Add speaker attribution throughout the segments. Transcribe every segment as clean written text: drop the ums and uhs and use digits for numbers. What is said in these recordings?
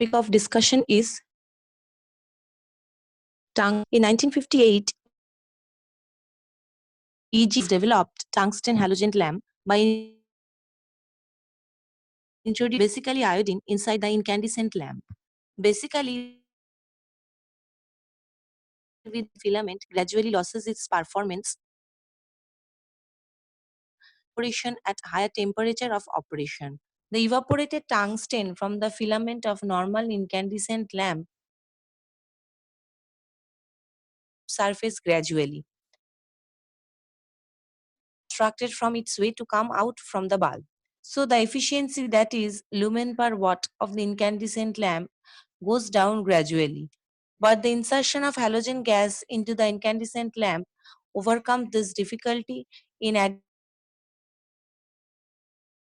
Speaker 1: topic of discussion is in 1958, EG developed tungsten halogen lamp by introducing basically iodine inside the incandescent lamp. Basically, with filament gradually loses its performance operation at higher temperature of operation. The evaporated tungsten from the filament of normal incandescent lamp surface gradually, obstructed from its way to come out from the bulb. So the efficiency, that is lumen per watt of the incandescent lamp, goes down gradually. But the insertion of halogen gas into the incandescent lamp overcomes this difficulty in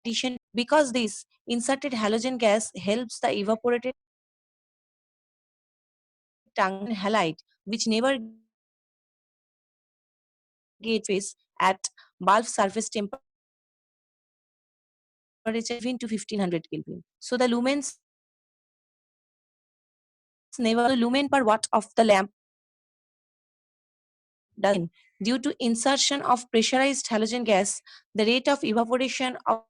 Speaker 1: addition, because this inserted halogen gas helps the evaporated tungsten halide, which never gets phase at bulb surface temperature between to 1500 Kelvin. So the lumens never the lumen per watt of the lamp doesn't. Due to insertion of pressurized halogen gas, the rate of evaporation of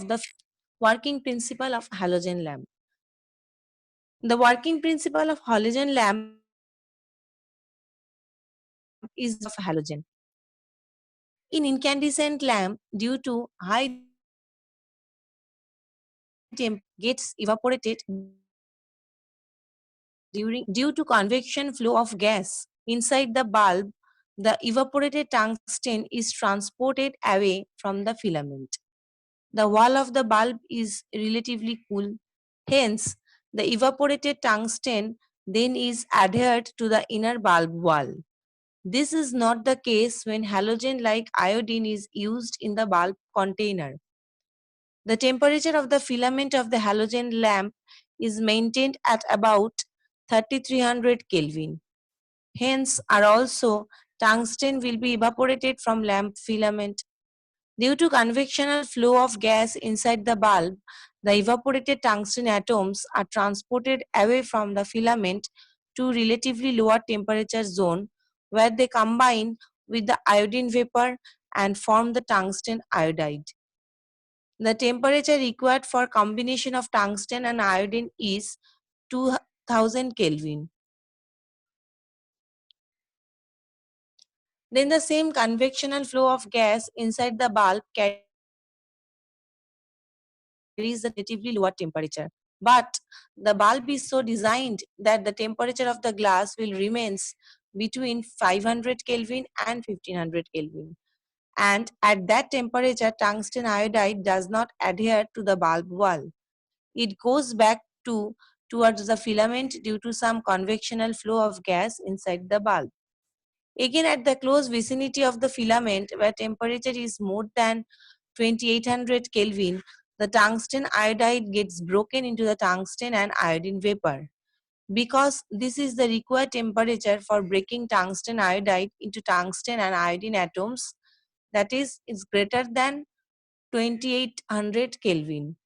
Speaker 1: the working principle of halogen lamp. The working principle of halogen lamp is of halogen. In incandescent lamp, due to high temp gets evaporated due to convection flow of gas inside the bulb, the evaporated tungsten is transported away from the filament. The wall of the bulb is relatively cool. Hence, the evaporated tungsten then is adhered to the inner bulb wall. This is not the case when halogen like iodine is used in the bulb container. The temperature of the filament of the halogen lamp is maintained at about 3300 Kelvin. Hence, are also tungsten will be evaporated from lamp filament. Due to convectional flow of gas inside the bulb, the evaporated tungsten atoms are transported away from the filament to relatively lower temperature zone, where they combine with the iodine vapor and form the tungsten iodide. The temperature required for combination of tungsten and iodine is 2000 Kelvin. Then the same convectional flow of gas inside the bulb carries a relatively lower temperature. But the bulb is so designed that the temperature of the glass will remains between 500 Kelvin and 1500 Kelvin. And at that temperature, tungsten iodide does not adhere to the bulb wall. It goes back towards the filament due to some convectional flow of gas inside the bulb. Again, at the close vicinity of the filament, where temperature is more than 2800 Kelvin, the tungsten iodide gets broken into the tungsten and iodine vapor. Because this is the required temperature for breaking tungsten iodide into tungsten and iodine atoms, that is greater than 2800 Kelvin.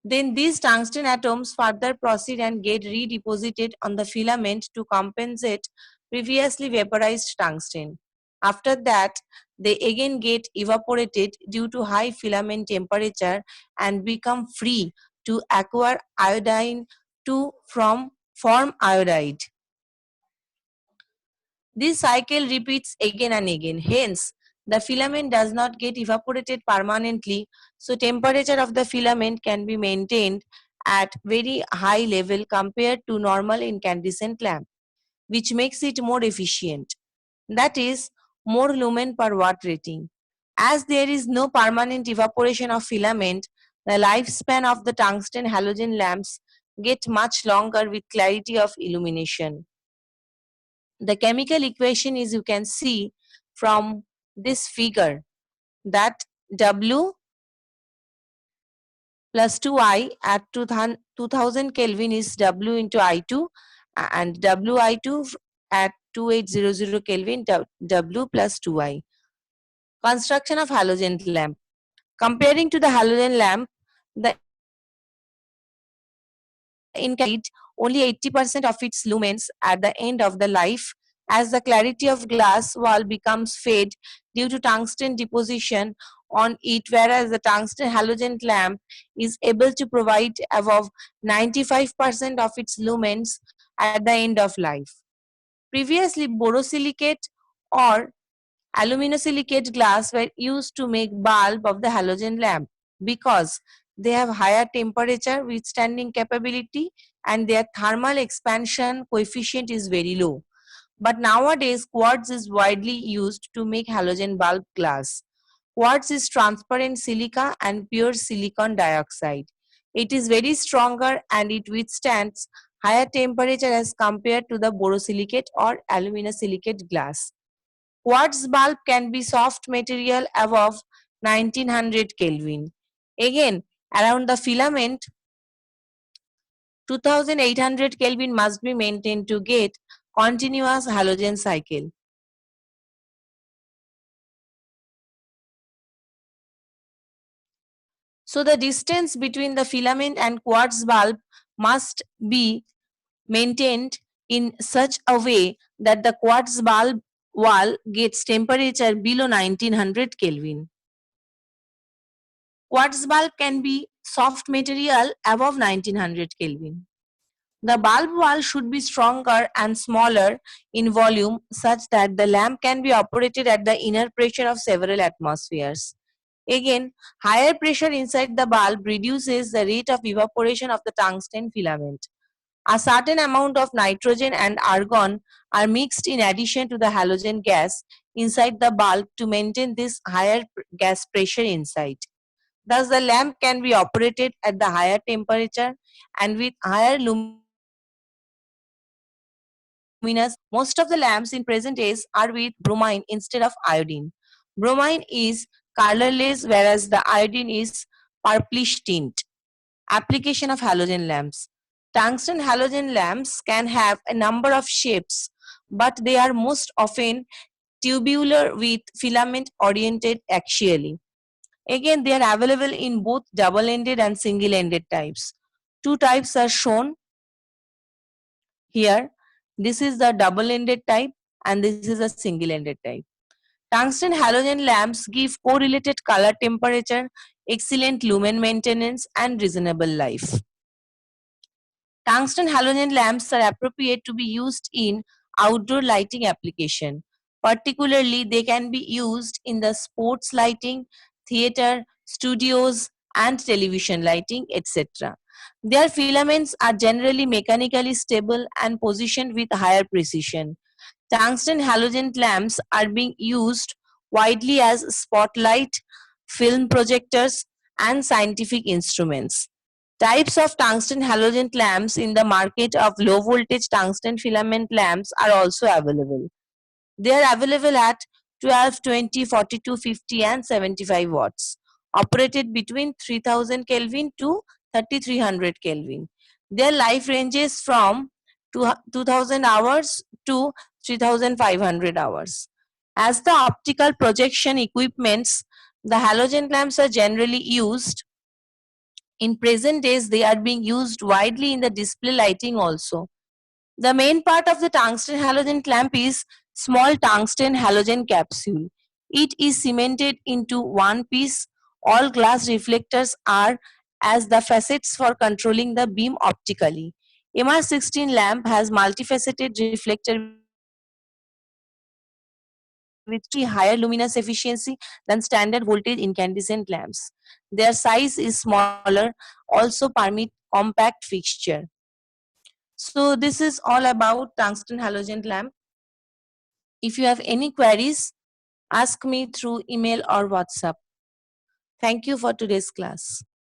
Speaker 1: Then these tungsten atoms further proceed and get redeposited on the filament to compensate previously vaporized tungsten. After that, they again get evaporated due to high filament temperature and become free to acquire iodine to form iodide. This cycle repeats again and again. Hence, the filament does not get evaporated permanently, so temperature of the filament can be maintained at very high level compared to normal incandescent lamp, which makes it more efficient. That is, more lumen per watt rating. As there is no permanent evaporation of filament, the lifespan of the tungsten halogen lamps get much longer with clarity of illumination. The chemical equation is, you can see from this figure, that W plus 2I at 2000 Kelvin is W into I2, and WI2 at 2800 Kelvin W plus 2I. Construction of halogen lamp. Comparing to the halogen lamp, the incarnate only 80% of its lumens at the end of the life, as the clarity of glass wall becomes fade due to tungsten deposition on it, whereas the tungsten halogen lamp is able to provide above 95% of its lumens at the end of life. Previously, borosilicate or aluminosilicate glass were used to make bulb of the halogen lamp because they have higher temperature withstanding capability and their thermal expansion coefficient is very low. But nowadays, quartz is widely used to make halogen bulb glass. Quartz is transparent silica and pure silicon dioxide. It is very stronger and it withstands higher temperature as compared to the borosilicate or aluminosilicate glass. Quartz bulb can be soft material above 1900 Kelvin. Again, around the filament, 2800 Kelvin must be maintained to get continuous halogen cycle. So the distance between the filament and quartz bulb must be maintained in such a way that the quartz bulb wall gets temperature below 1900 Kelvin. Quartz bulb can be soft material above 1900 Kelvin. The bulb wall should be stronger and smaller in volume such that the lamp can be operated at the inner pressure of several atmospheres. Again, higher pressure inside the bulb reduces the rate of evaporation of the tungsten filament. A certain amount of nitrogen and argon are mixed in addition to the halogen gas inside the bulb to maintain this higher gas pressure inside. Thus, the lamp can be operated at the higher temperature and with higher luminosity. Most of the lamps in present days are with bromine instead of iodine. Bromine is colorless, whereas the iodine is purplish tint. Application of halogen lamps. Tungsten halogen lamps can have a number of shapes, but they are most often tubular with filament oriented axially. Again, they are available in both double-ended and single-ended types. Two types are shown here. This is the double-ended type and this is a single-ended type. Tungsten halogen lamps give correlated color temperature, excellent lumen maintenance and reasonable life. Tungsten halogen lamps are appropriate to be used in outdoor lighting application. Particularly, they can be used in the sports lighting, theater, studios, and television lighting, etc. Their filaments are generally mechanically stable and positioned with higher precision. Tungsten halogen lamps are being used widely as spotlight, film projectors, and scientific instruments. Types of tungsten halogen lamps in the market of low voltage tungsten filament lamps are also available. They are available at 12, 20, 42, 50 and 75 watts, operated between 3000 Kelvin to 3300 Kelvin. Their life ranges from 2000 hours to 3500 hours. As the optical projection equipments, the halogen lamps are generally used. In present days, they are being used widely in the display lighting also. The main part of the tungsten halogen lamp is small tungsten halogen capsule. It is cemented into one piece. All glass reflectors are as the facets for controlling the beam optically. MR16 lamp has multifaceted reflector with higher luminous efficiency than standard voltage incandescent lamps. Their size is smaller, also permit compact fixture. So this is all about tungsten halogen lamp. If you have any queries, ask me through email or WhatsApp. Thank you for today's class.